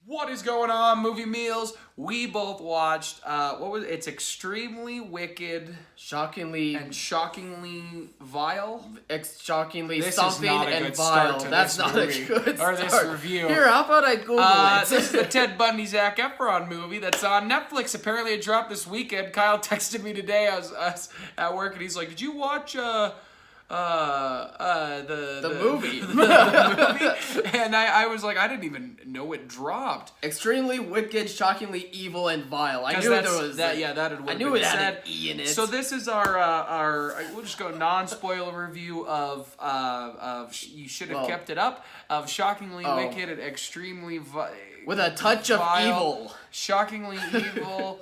What is going on, Movie Meals? We both watched, it's Extremely Wicked Shockingly and Shockingly Vile? shockingly This is something not a and good start vile. to That's this not movie, a good or start. this review. Here, how about I Google it? This is the Ted Bundy Zac Efron movie that's on Netflix. Apparently it dropped this weekend. Kyle texted me today. I was at work and he's like, "Did you watch the movie?" the movie?" And I was like, I didn't even know it dropped. Extremely wicked, shockingly evil, and vile. I knew there was that. Yeah, that I knew it had an E in it. So this is our we'll just go non-spoiler review of You Should Have Kept It Up, of Shockingly Wicked and Extremely with a touch of vile, evil. Shockingly evil.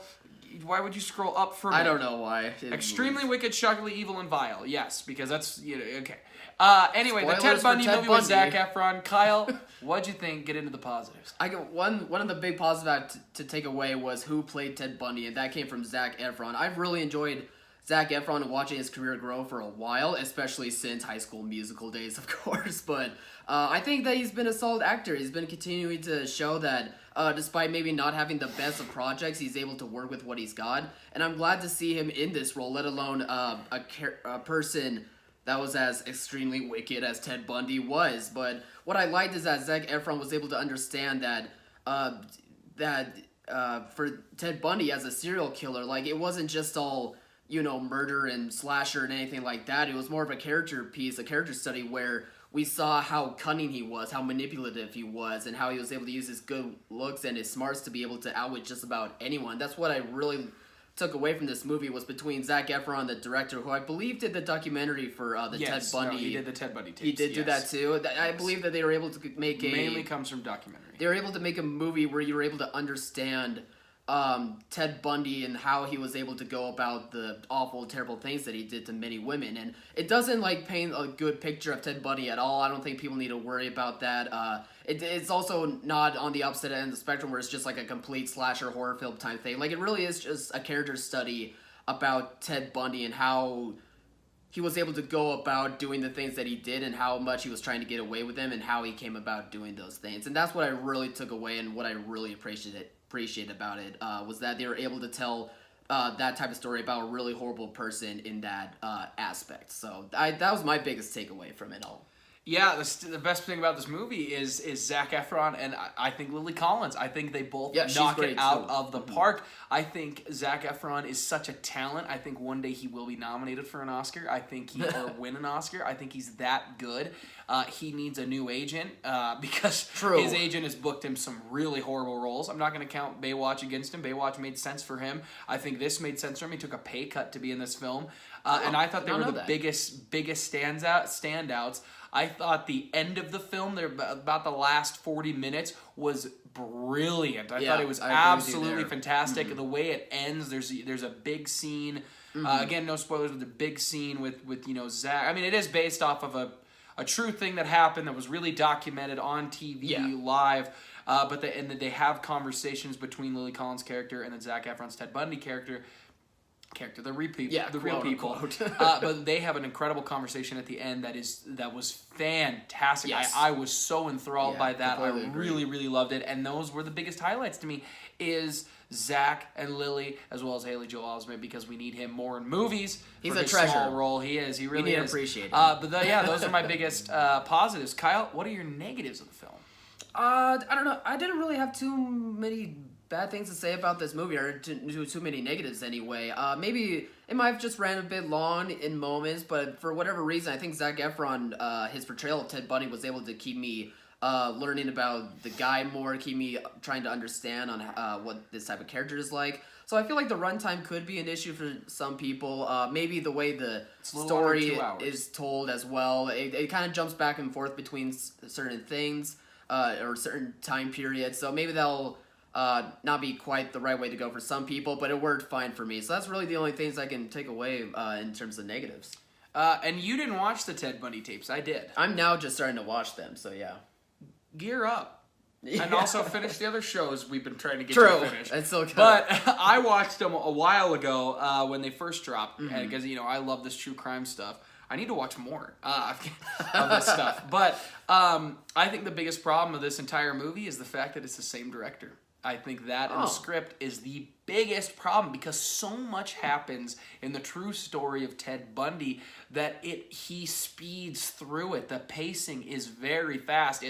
Why would you scroll up for me? I don't know why. Extremely wicked, shockingly evil, and vile. Yes, because that's okay. Anyway, Spoilers the Ted Bundy for Ted movie with Bundy. Zac Efron. Kyle, what'd you think? Get into the positives. I got one of the big positives to take away was who played Ted Bundy, and that came from Zac Efron. I've really enjoyed Zac Efron and watching his career grow for a while, especially since High School Musical days, of course. But I think that he's been a solid actor. He's been continuing to show that despite maybe not having the best of projects, he's able to work with what he's got. And I'm glad to see him in this role, let alone a person that was as extremely wicked as Ted Bundy was. But what I liked is that Zac Efron was able to understand that for Ted Bundy as a serial killer, like, it wasn't just all, murder and slasher and anything like that. It was more of a character piece, a character study where we saw how cunning he was, how manipulative he was, and how he was able to use his good looks and his smarts to be able to outwit just about anyone. That's what I really took away from this movie, was between Zac Efron, the director, who I believe did the documentary for Ted Bundy. No, he did the Ted Bundy tapes. He did do that too. I believe that they were able to make mainly comes from documentary. They were able to make a movie where you were able to understand Ted Bundy and how he was able to go about the awful, terrible things that he did to many women. And it doesn't paint a good picture of Ted Bundy at all. I don't think people need to worry about that. It's also not on the opposite end of the spectrum where it's just like a complete slasher horror film type thing. Like, it really is just a character study about Ted Bundy and how he was able to go about doing the things that he did and how much he was trying to get away with them and how he came about doing those things. And that's what I really took away, and what I really appreciate about it was that they were able to tell that type of story about a really horrible person in that aspect. So that was my biggest takeaway from it all. Yeah, the best thing about this movie is Zac Efron and I think Lily Collins. I think they both knock it out of the park. I think Zac Efron is such a talent. I think one day he will be nominated for an Oscar. I think or win an Oscar. I think he's that good. He needs a new agent because his agent has booked him some really horrible roles. I'm not going to count Baywatch against him. Baywatch made sense for him. I think this made sense for him. He took a pay cut to be in this film. And I thought they were the biggest standouts. I thought the end of the film, about the last 40 minutes, was brilliant. I thought it was absolutely fantastic. Mm-hmm. The way it ends, there's a big scene. Mm-hmm. Again, no spoilers, but the big scene with Zac. I mean, it is based off of a true thing that happened that was really documented on TV live. But they have conversations between Lily Collins' character and then Zac Efron's Ted Bundy character, the real people. But they have an incredible conversation at the end that was fantastic. Yes. I was so enthralled by that. I really, really loved it. And those were the biggest highlights to me, is Zac and Lily, as well as Haley Joel Osment, because we need him more in movies. He's a treasure. Small role. He is. He really is. We need to appreciate him. But those are my biggest positives. Kyle, what are your negatives of the film? I don't know. I didn't really have too many bad things to say about this movie, or too many negatives anyway. Maybe it might have just ran a bit long in moments, but for whatever reason, I think Zac Efron, his portrayal of Ted Bundy, was able to keep me learning about the guy more, keep me trying to understand on what this type of character is like. So I feel like the runtime could be an issue for some people. Maybe the way the story is told as well. It kind of jumps back and forth between certain things or certain time periods. So maybe that'll not be quite the right way to go for some people, but it worked fine for me. So that's really the only things I can take away in terms of negatives. And you didn't watch the Ted Bundy tapes. I did. I'm now just starting to watch them, so yeah. Gear up. Yeah. And also finish the other shows we've been trying to get you to finish. It's still good. But I watched them a while ago when they first dropped, because I love this true crime stuff. I need to watch more of this stuff. But I think the biggest problem of this entire movie is the fact that it's the same director. I think that in the script is the biggest problem because so much happens in the true story of Ted Bundy that he speeds through it. The pacing is very fast.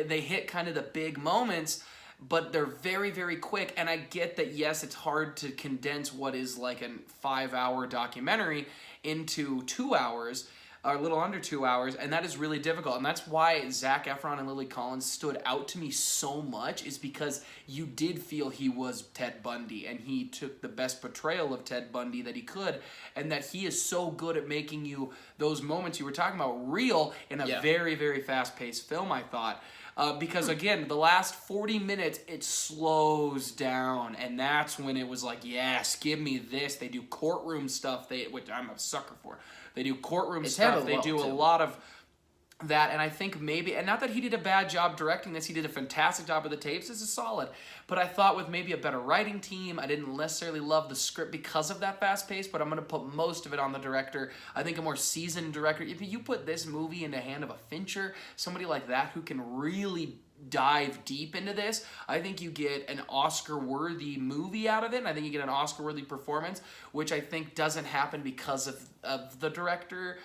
They hit kind of the big moments, but they're very, very quick. And I get that, yes, it's hard to condense what is like a 5-hour documentary into 2 hours, or a little under 2 hours, and that is really difficult. And that's why Zac Efron and Lily Collins stood out to me so much, is because you did feel he was Ted Bundy, and he took the best portrayal of Ted Bundy that he could, and that he is so good at making you, those moments you were talking about, real in a very, very fast-paced film, I thought. Because, again, the last 40 minutes, it slows down, and that's when it was like, yes, give me this. They do courtroom stuff, which I'm a sucker for. They do courtroom stuff. They do a lot of that, and I think maybe, and not that he did a bad job directing this, he did a fantastic job with the tapes. This is solid. But I thought with maybe a better writing team, I didn't necessarily love the script because of that fast pace, but I'm going to put most of it on the director. I think a more seasoned director, if you put this movie in the hand of a Fincher, somebody like that who can really dive deep into this, I think you get an Oscar-worthy movie out of it, and I think you get an Oscar-worthy performance, which I think doesn't happen because of the director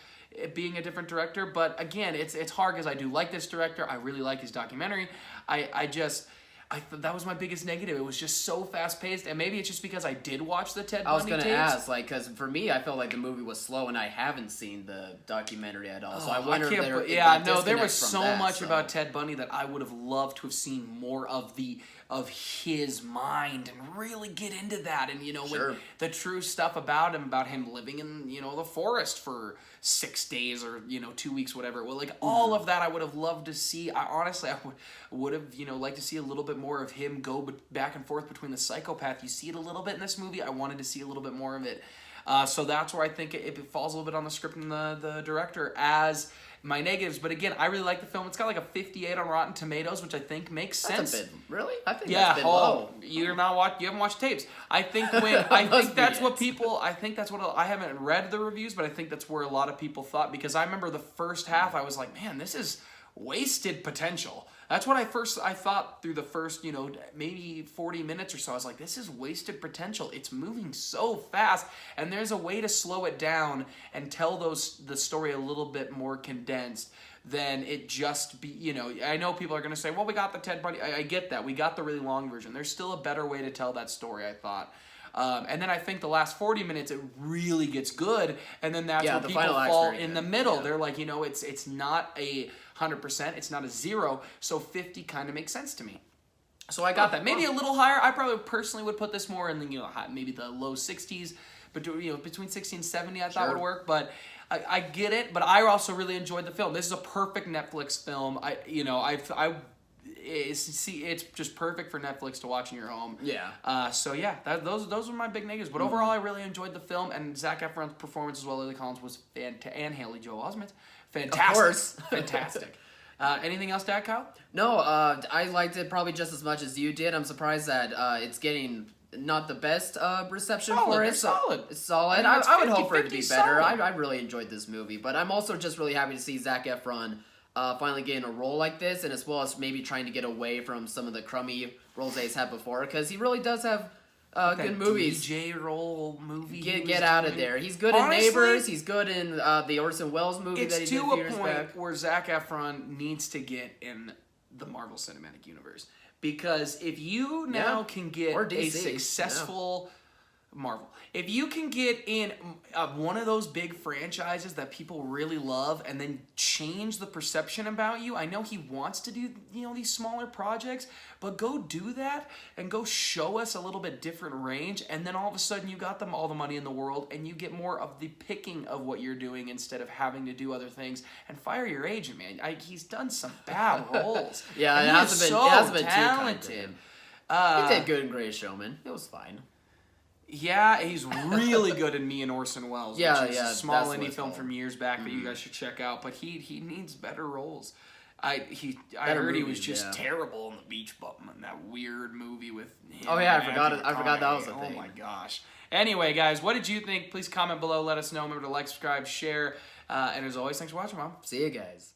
being a different director. But again, it's hard because I do like this director. I really like his documentary. I thought that was my biggest negative. It was just so fast-paced, and maybe it's just because I did watch the Ted Bundy tapes. I was going to ask, because for me, I felt like the movie was slow, and I haven't seen the documentary at all. So I wonder if there was so much about Ted Bundy that I would have loved to have seen more of his mind and really get into that, and with the true stuff about him living in the forest for 6 days or 2 weeks, whatever. Well, like all of that, I would have loved to see. I would have liked to see a little bit more of him go back and forth between the psychopath. You see it a little bit in this movie. I wanted to see a little bit more of it. So that's where I think it falls a little bit on the script and the director as my negatives. But again, I really like the film. It's got like a 58 on Rotten Tomatoes, which I think makes sense. That's a bit, really? I think that's a bit low. You haven't watched tapes. I think that's what I haven't read the reviews, but I think that's where a lot of people thought, because I remember the first half, I was like, man, this is wasted potential. That's what I thought through the first, maybe 40 minutes or so. I was like, this is wasted potential. It's moving so fast, and there's a way to slow it down and tell the story a little bit more condensed than it just be, I know people are going to say, well, we got the Ted Bundy. I get that. We got the really long version. There's still a better way to tell that story, I thought. And then I think the last 40 minutes, it really gets good, and then that's where people fall in the middle. Yeah. They're like, it's not 100%, it's not a 0, so 50 kind of makes sense to me. So I got that. Maybe a little higher. I probably personally would put this more in the, maybe the low 60s, but between 60 and 70 I thought would work, but I get it, but I also really enjoyed the film. This is a perfect Netflix film. It's just perfect for Netflix to watch in your home. Yeah. So yeah, those were my big negatives. But overall, I really enjoyed the film, and Zac Efron's performance as well as Lily Collins was fantastic, and Haley Joel Osment, fantastic. Of course, fantastic. Anything else to add, Kyle? No. I liked it probably just as much as you did. I'm surprised that it's getting not the best reception for it. It's solid. It's solid. I would hope for it to be better. I really enjoyed this movie, but I'm also just really happy to see Zac Efron finally getting a role like this, and as well as maybe trying to get away from some of the crummy roles that he's had before, because he really does have good movies. DJ role movie. Get out of there. He's good in Neighbors. He's good in the Orson Welles movie that he did a few years back. It's to a point where Zac Efron needs to get in the Marvel Cinematic Universe, because if you now can get a successful Marvel. If you can get in one of those big franchises that people really love and then change the perception about you, I know he wants to do these smaller projects, but go do that and go show us a little bit different range, and then all of a sudden you got all the money in the world and you get more of the picking of what you're doing instead of having to do other things. And fire your agent, man. He's done some bad roles. Yeah, it hasn't been talented. Too kind he did good in Greatest Showman. It was fine. Yeah, he's really good in Me and Orson Welles, which is a small indie film from years back that you guys should check out. But he needs better roles. I heard he was just terrible in The Beach Bum, and that weird movie with him. Oh yeah, I forgot that was a thing. Oh my gosh. Anyway, guys, what did you think? Please comment below. Let us know. Remember to like, subscribe, share. And as always, thanks for watching, Mom. See you guys.